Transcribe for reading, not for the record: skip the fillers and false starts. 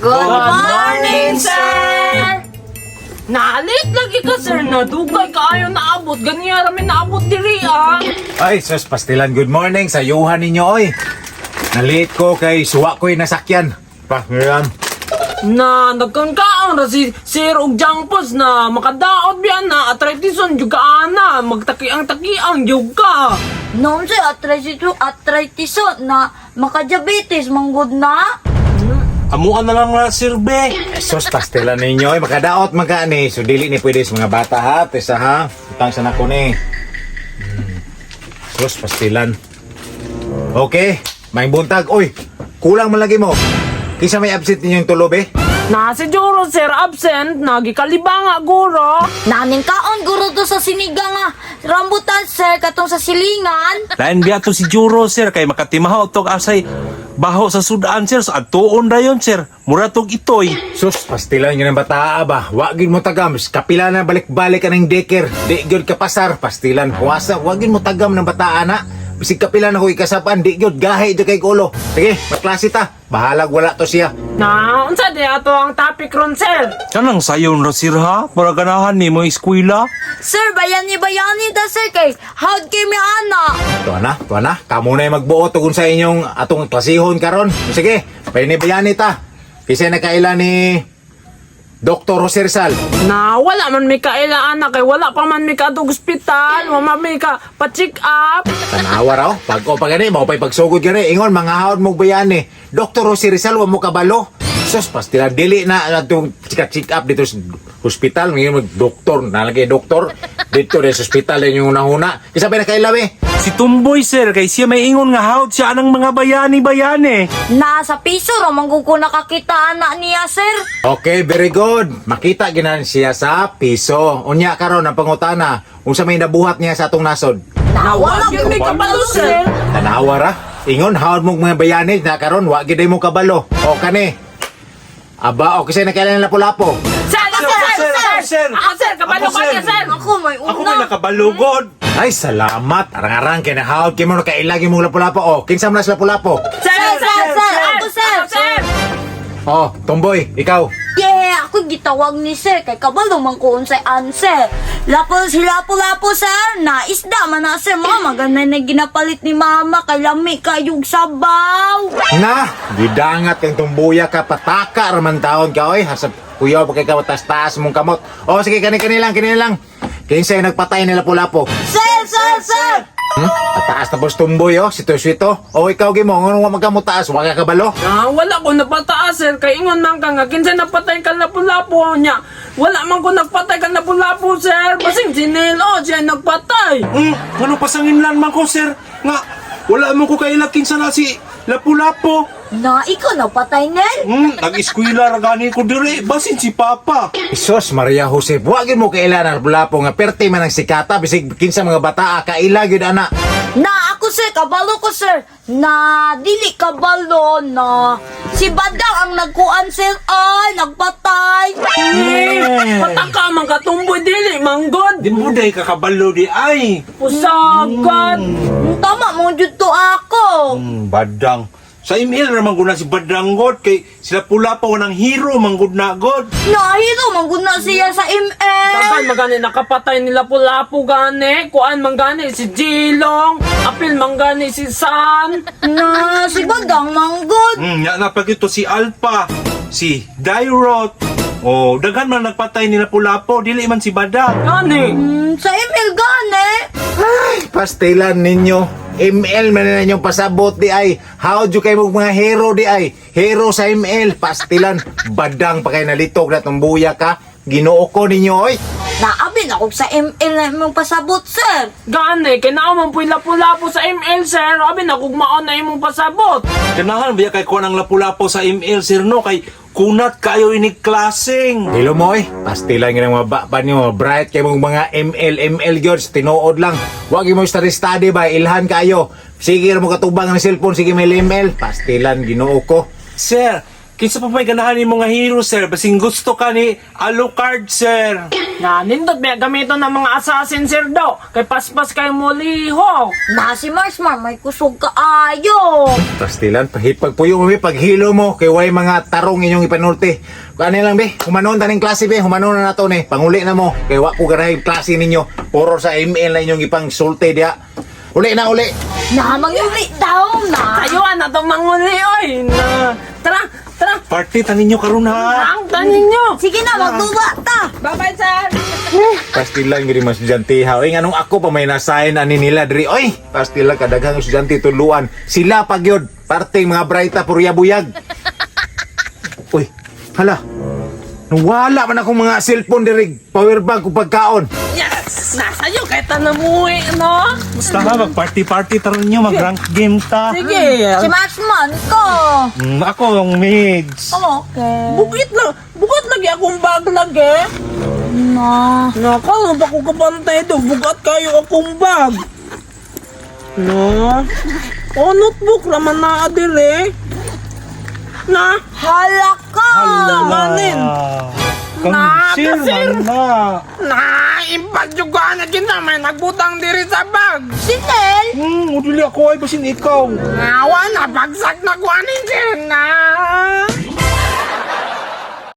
Good morning, sir! Nalit lagi ka, sir, na dugay kaayo naabot. Ganyan rami naabot diri, ah. Ay, sus, pastilan, good morning sa yuhan ninyo, oy. Nalit ko kay suwa ko'y nasakyan. Pa, ngayon. Na nagkangkaon na si Sir og Jangpos na makadaot biyan na atretison juga ana magtakiang juga. Noon siya arthritis na makadiabetes manggod na. Amuan na lang na, Sir Be. Sus, pastilan ninyo, oy. Makadaot magkani. So, dili ni pwede sa mga bata, ha? Tesa, ha? Utang sa nako ni. Sus, pastilan. Okay, may buntag. Oy, kulang malagi mo. Kisa may absent ninyo yung tulob, eh? Na si Juro, sir, absent, nagikalibanga guro. Naning kaon guro to sa siniga nga rambutan sir katong sa silingan. Lain biya to si Juro, Sir, kay makatimahaw tog asay baho sa sudan, Sir. Sa atuon dayon, Sir. Mura tog itoy. Sus, pastilan yun ang bata, ba? Wagin mo tagam. Kapila na balik-balik ka ng daycare. Di gyud ka pasar. Pastilan, huwasa. Wagin mo tagam ng bata, ana. Bisig kapila na ko ikasapan. Di gyud gahe dyan kay ulo. Sige, maklase ta. Bahalag wala to siya. Na, unsa di ato ang topic ron, sir? Kanang sayon ra, Sir, ha? Para ganahan ni mo eskwela. Sir bayani da sir kay how'd kami ana. Tuwa na. Kamu na yung magbuo tugon sa inyong atong klasihon karon. Sige, bayani ta. Kasi nakaila ni Dr. Jose Rizal. Na wala man may kailaan na kay wala pa man may kadug ospital, wala man may ka pa-check up. Tanawa raw. Pag o pagani, mo pa'y pagsugod gani. Ingon, mga haod mong bayani. Dr. Jose Rizal, wa mo kabalo. Sus, pastila, dili na itong check up dito sa hospital. Ngayon, doktor, nalagay doktor. Dito rin sa hospital, yun yung unahuna. Kasi pa na kailaw eh. Si Tumboy, Sir, kay siya may ingon nga hawd siya anang mga bayani-bayani. Nasa piso ra manggod ko nakakita ana niya sir. Okay, very good. Makita ginan siya sa piso. Unya karon ang pangutana. Unsa may nabuhat niya sa atong nasod? Na wala gyud may kabalo, sir. Tanawa ra. Ingon, haod mong mga bayani na karon wa gid mo kabalo. O kani. Aba, o kasi nakailan na lapu-lapo. Sir, Sir. Ako, sir, kabalo Ako, ka niya, sir. Ako may Ako may una. nakabalugod. Ay, salamat. Arang-arang kaya nahaod kayo mo na kailagi mong lapu-lapo. O, kinsa mo na sa lapu-lapo? Sir, Ako, sir. Ako, sir. O, Tomboy, ikaw. Yeah, ako gitawag ni sir kay kabalo man ko unsay answer. Lapo sir, na isda man na sir mama ganay na ginapalit ni mama kay lami kayog sabaw. Na, gidangat kang tumbuya ka, pataka raman taon ka, oy. Hasap kuyaw pa kay ka, taas mong kamot. O, sige, kani lang. Kinsa yung nagpatay nila lapu-lapo. Sir. Pataas na po sa tumboy, oh. Sito-sito. O, ikaw, Gimo, anong magkamot taas? Wag ka kabalo? Na wala ko napataas, sir. Kay ingon man ka nga kinsa napatay ka lapu-lapo niya. Wala man ko nagpatay ka lapu-lapo, sir. Basing sinilo siya nagpatay. Ano pasanginlan man ko, Sir? Nga, wala mo ko kailakin sana si Lapu-Lapo. Na ikaw napatay nen. Nag-eskwela ra gani ko dire. Basin si Papa. Isos, Maria Jose, wagin mo kailan ang lapu nga perti man ang sikata, bisig kinsa mga bata, kaila gyud ana. Na ako sir, kabalo ko sir. Na dili kabalo na si Badang ang nagkuan sir ay nagpatay. Pataka man katumboy dili manggod. Di mo day kakabalo di ay. Pusagan. Tama mo jud to ako. Badang. Sa email naman guna si Badanggot kay sila pula pa wanang hero manggod na god. Nahiro manggod na siya sa Dagan ML. magani nakapatay ni lapu-lapo gani. Kuan man gani si Jilong. Apil man gani si San. Na si Badang manggod. Nya na pag ito si Alpha, si Dairot. Oh, daghan man nagpatay ni Lapu-Lapo, dili man si Badang. Gani. Sa ML gani. Pastilan ninyo. ML man na inyong pasabot di ay. How do kayo mga hero di ay? Hero sa ML. Pastilan. Badang pa kayo nalitog na tumbuya ka. Ginoo ko ninyo, oy. Naabin ako sa ML na imong pasabot sir. Gani. Kaya naman po'y lapu-lapo sa ML, sir. Abi na kugmaon na imong pasabot. Kanahan biya kay kuha ng Lapu-Lapo sa email, sir, no? Kay kunat kayo inig klaseng. Dilo mo, oy. Pastilan nga ng mga bakban nyo. Bright kayo mga ML girls. Tinuod lang. Huwag mo study ba? Ilhan kayo. Sige mo katubang ng cellphone. Sige may ML. Pastilan, ginoo ko. Sir, Kinsa pa may ganahan ni mga hero, sir? Basing gusto ka ni Alucard, sir. Na, nindot ba gamiton ng mga assassin, sir, daw. Kay paspas kay mulihok. Na si Marsmar, may kusog ka ayo. Pastilan, pagpuyo mo, be, paghilo mo, kay way mga tarong inyong ipanulti. Ano lang, be, humanon taning klase, be, humanon na nato, ne. Panguli na mo, kay wa ko ganahin klase ninyo. Puro sa ML na inyong ipang sulti dia. Uli na, uli. Na, mangyuli daw na. Ayuan na itong manguli, oy. Na, tara, tara. Party, tanin nyo karon ha. Ang tanin nyo. Sige na, magduwa ta. Bye-bye, sir. Pastilan, gini mas estudyante ha. Oy, anong ako pa may nasayin ani nila, diri. Oy, pastilan, kadaghang estudyante tuluan. Sila pagyod, parting mga brighta, purya-buyag. Uy, hala. Wala man akong mga cellphone diri, powerbank o pagkaon. Yes! Nasa'yo kahit na namuwi, no? Basta ha, mag-party-party taron nyo, mag-rank game ta. Sige. Si Marsman ko. Ako ang mids. Okay. Bukat lagi akong bag lagi. Na. Nakala ba ko kapantay do? Bukat kayo akong bag. No? O, notebook naman na adire. Na? Hala ka. Manin. Kansir Nakasir. na. Na, impadyugaan na kita. May nagbutang diri sa bag. Sinel. Uduli ako ay basin ikaw. Ngawa na, bagsak na kuhanin sir na.